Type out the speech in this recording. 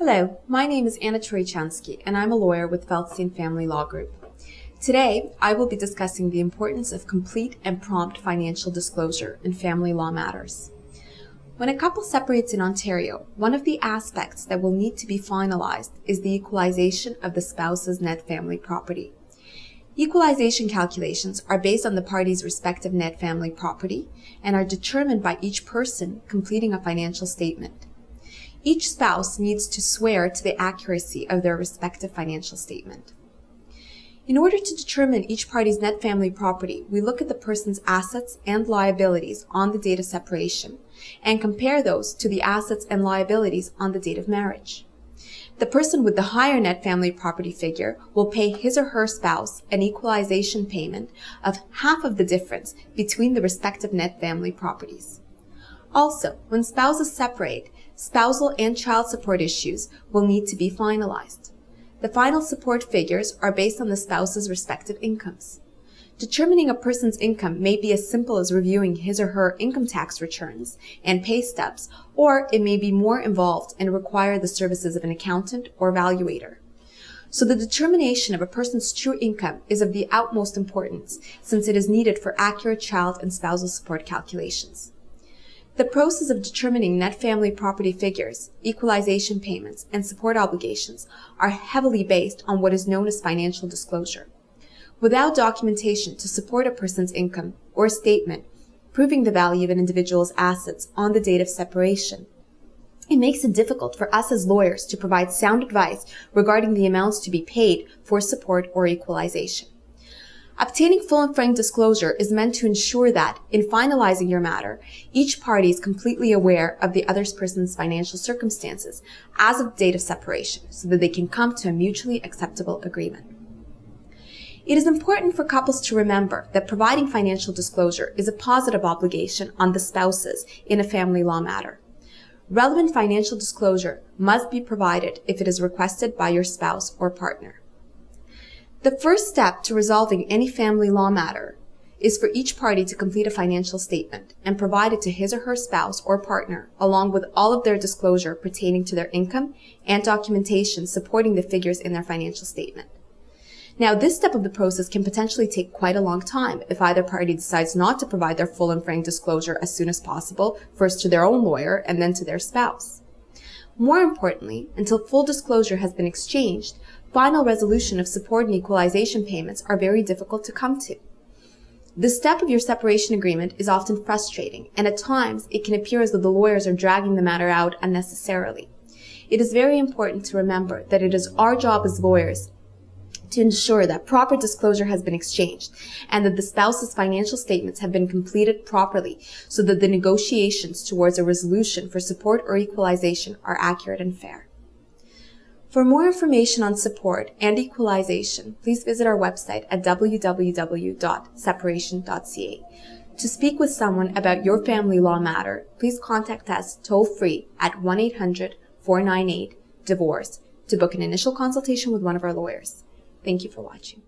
Hello, my name is Anna Troichansky, and I'm a lawyer with Feldstein Family Law Group. Today, I will be discussing the importance of complete and prompt financial disclosure in family law matters. When a couple separates in Ontario, one of the aspects that will need to be finalized is the equalization of the spouse's net family property. Equalization calculations are based on the parties' respective net family property and are determined by each person completing a financial statement. Each spouse needs to swear to the accuracy of their respective financial statement. In order to determine each party's net family property, we look at the person's assets and liabilities on the date of separation and compare those to the assets and liabilities on the date of marriage. The person with the higher net family property figure will pay his or her spouse an equalization payment of half of the difference between the respective net family properties. Also, when spouses separate, spousal and child support issues will need to be finalized. The final support figures are based on the spouse's respective incomes. Determining a person's income may be as simple as reviewing his or her income tax returns and pay stubs, or it may be more involved and require the services of an accountant or valuator. So the determination of a person's true income is of the utmost importance, since it is needed for accurate child and spousal support calculations. The process of determining net family property figures, equalization payments, and support obligations are heavily based on what is known as financial disclosure. Without documentation to support a person's income or statement proving the value of an individual's assets on the date of separation, it makes it difficult for us as lawyers to provide sound advice regarding the amounts to be paid for support or equalization. Obtaining full and frank disclosure is meant to ensure that, in finalizing your matter, each party is completely aware of the other person's financial circumstances as of the date of separation, so that they can come to a mutually acceptable agreement. It is important for couples to remember that providing financial disclosure is a positive obligation on the spouses in a family law matter. Relevant financial disclosure must be provided if it is requested by your spouse or partner. The first step to resolving any family law matter is for each party to complete a financial statement and provide it to his or her spouse or partner, along with all of their disclosure pertaining to their income and documentation supporting the figures in their financial statement. Now, this step of the process can potentially take quite a long time if either party decides not to provide their full and frank disclosure as soon as possible, first to their own lawyer and then to their spouse. More importantly, until full disclosure has been exchanged, final resolution of support and equalization payments are very difficult to come to. This step of your separation agreement is often frustrating, and at times it can appear as though the lawyers are dragging the matter out unnecessarily. It is very important to remember that it is our job as lawyers to ensure that proper disclosure has been exchanged and that the spouse's financial statements have been completed properly so that the negotiations towards a resolution for support or equalization are accurate and fair. For more information on support and equalization, please visit our website at www.separation.ca. To speak with someone about your family law matter, please contact us toll-free at 1-800-498-DIVORCE to book an initial consultation with one of our lawyers. Thank you for watching.